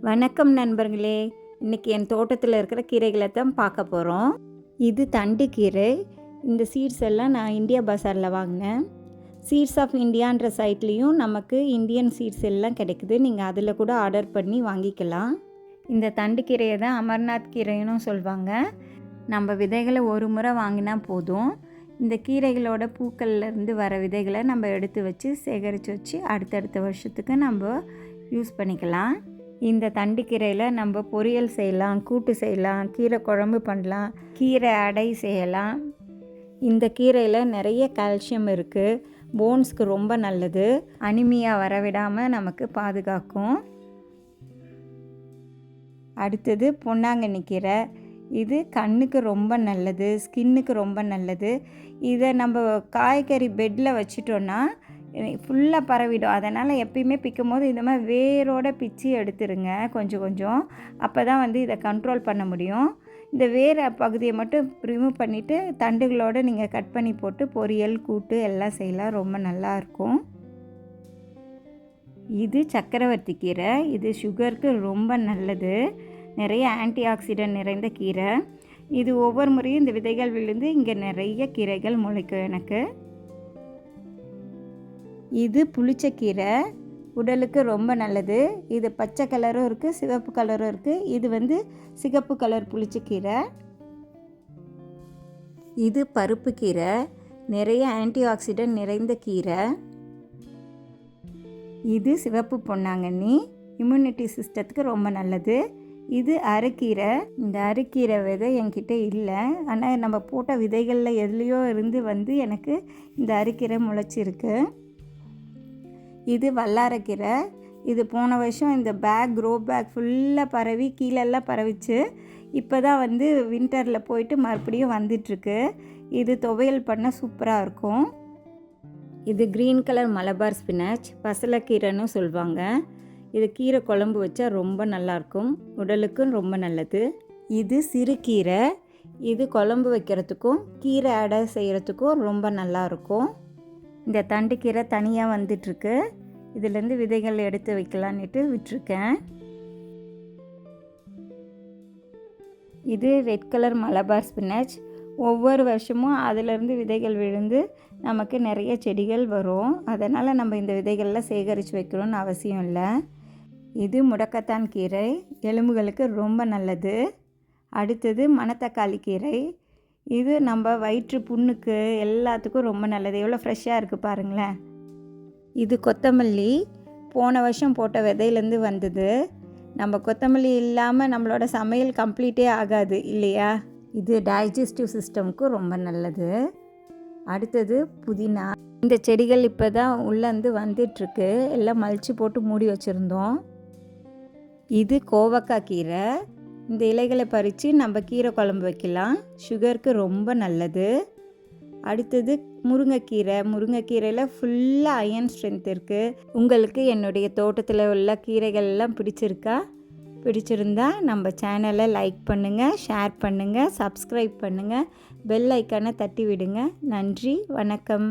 வணக்கம் நண்பர்களே. இன்றைக்கி என் தோட்டத்தில் இருக்கிற கீரைகளை தான் பார்க்க போகிறோம். இது தண்டு கீரை. இந்த சீட்ஸ் எல்லாம் நான் இந்தியா பஜாரில் வாங்கினேன். சீட்ஸ் ஆஃப் இந்தியான்ற சைட்லேயும் நமக்கு இந்தியன் சீட்ஸ் எல்லாம் கிடைக்குது. நீங்கள் அதில் கூட ஆர்டர் பண்ணி வாங்கிக்கலாம். இந்த தண்டு கீரையை தான் அமர்நாத் கீரைன்னு சொல்லுவாங்க. நம்ம விதைகளை ஒரு முறை வாங்கினா போதும். இந்த கீரைகளோட பூக்கள்லேருந்து வர விதைகளை நம்ம எடுத்து வச்சு சேகரித்து வச்சு அடுத்தடுத்த வருஷத்துக்கு நம்ம யூஸ் பண்ணிக்கலாம். இந்த தண்டு கீரையில் நம்ம பொரியல் செய்யலாம், கூட்டு செய்யலாம், கீரை குழம்பு பண்ணலாம், கீரை அடை செய்யலாம். இந்த கீரையில் நிறைய கால்சியம் இருக்குது. போன்ஸ்க்கு ரொம்ப நல்லது. அனிமியா வரவிடாமல் நமக்கு பாதுகாக்கும். அடுத்தது பொன்னாங்கண்ணி கீரை. இது கண்ணுக்கு ரொம்ப நல்லது, ஸ்கின்னுக்கு ரொம்ப நல்லது. இதை நம்ம காய்கறி பெட்டில் வச்சிட்டோன்னா ஃபுல்லாக பரவிடும். அதனால் எப்பயுமே பிக்கும் போது இந்த மாதிரி வேரோடு பிச்சு எடுத்துருங்க கொஞ்சம் கொஞ்சம். அப்போ தான் இதை கண்ட்ரோல் பண்ண முடியும். இந்த வேர் பகுதியை மட்டும் ரிமூவ் பண்ணிவிட்டு தண்டுகளோடு நீங்கள் கட் பண்ணி போட்டு பொரியல் கூட்டு எல்லாம் செய்யலாம். ரொம்ப நல்லாயிருக்கும். இது சக்கரவர்த்தி கீரை. இது சுகருக்கு ரொம்ப நல்லது. நிறைய ஆன்டி ஆக்சிடென்ட் நிறைந்த கீரை. இது ஒவ்வொரு முறையும் இந்த விதைகள் விழுந்து இங்கே நிறைய கீரைகள் முளைக்கும் எனக்கு. இது புளிச்சக்கீரை. உடலுக்கு ரொம்ப நல்லது. இது பச்சை கலரும் இருக்குது, சிவப்பு கலரும் இருக்குது. இது சிகப்பு கலர் புளிச்சக்கீரை. இது பருப்பு கீரை. நிறைய ஆன்டி ஆக்சிடென்ட் நிறைந்த கீரை. இது சிவப்பு பொன்னாங்கண்ணி. இம்யூனிட்டி சிஸ்டத்துக்கு ரொம்ப நல்லது. இது அரைக்கீரை. இந்த அரைக்கீரை விதை என்கிட்ட இல்லை. ஆனால் நம்ம போட்ட விதைகளில் எதுலேயோ இருந்து எனக்கு இந்த அரைக்கீரை முளைச்சிருக்கு. இது வல்லாரக்கீரை. இது போன வருஷம் இந்த க்ரோ பேக் ஃபுல்லாக பரவி கீழெல்லாம் பரவிச்சு. இப்போ தான் வின்டரில் போயிட்டு மறுபடியும் வந்துட்டுருக்கு. இது துவையல் பண்ண சூப்பராக இருக்கும். இது க்ரீன் கலர் மலபார் ஸ்பினாச், பசலைக்கீரைன்னு சொல்லுவாங்க. இது கீரை குழம்பு வச்சா ரொம்ப நல்லாயிருக்கும். உடலுக்கும் ரொம்ப நல்லது. இது சிறுகீரை. இது குழம்பு வைக்கிறதுக்கும் கீரை அடை செய்கிறதுக்கும் ரொம்ப நல்லாயிருக்கும். இந்த தண்டு கீரை தனியாக வந்துட்டுருக்கு. இதிலேருந்து விதைகள் எடுத்து வைக்கலான்ட்டு விட்டுருக்கேன். இது ரெட் கலர் மலபார் ஸ்பினாச். ஒவ்வொரு வருஷமும் அதிலேருந்து விதைகள் விழுந்து நமக்கு நிறைய செடிகள் வரும். அதனால் நம்ம இந்த விதைகளில் சேகரித்து வைக்கணும்னு அவசியம் இல்லை. இது முடக்கத்தான் கீரை. எலும்புகளுக்கு ரொம்ப நல்லது. அடுத்தது மணத்தக்காளி கீரை. இது நம்ம வயிற்று புண்ணுக்கு எல்லாத்துக்கும் ரொம்ப நல்லது. எவ்வளோ ஃப்ரெஷ்ஷாக இருக்குது பாருங்களேன். இது கொத்தமல்லி. போன வருஷம் போட்ட விதையிலேருந்து வந்தது. நம்ம கொத்தமல்லி இல்லாமல் நம்மளோட சமையல் கம்ப்ளீட்டே ஆகாது இல்லையா? இது டைஜஸ்டிவ் சிஸ்டமுக்கு ரொம்ப நல்லது. அடுத்தது புதினா. இந்த செடிகள் இப்போ தான் உள்ளேருந்து வந்துட்டுருக்கு. எல்லாம் மலிச்சு போட்டு மூடி வச்சுருந்தோம். இது கோவக்காய் கீரை. இந்த இலைகளை பறித்து நம்ம கீரை குழம்பு வைக்கலாம். சுகருக்கு ரொம்ப நல்லது. அடுத்தது முருங்கைக்கீரை. முருங்கைக்கீரையில் ஃபுல்லாக அயன் ஸ்ட்ரென்த் இருக்குது. உங்களுக்கு என்னுடைய தோட்டத்தில் உள்ள கீரைகள் எல்லாம் பிடிச்சிருந்தா நம்ம சேனலை லைக் பண்ணுங்கள், ஷேர் பண்ணுங்கள், சப்ஸ்கிரைப் பண்ணுங்கள், பெல் ஐக்கானை தட்டி விடுங்க. நன்றி, வணக்கம்.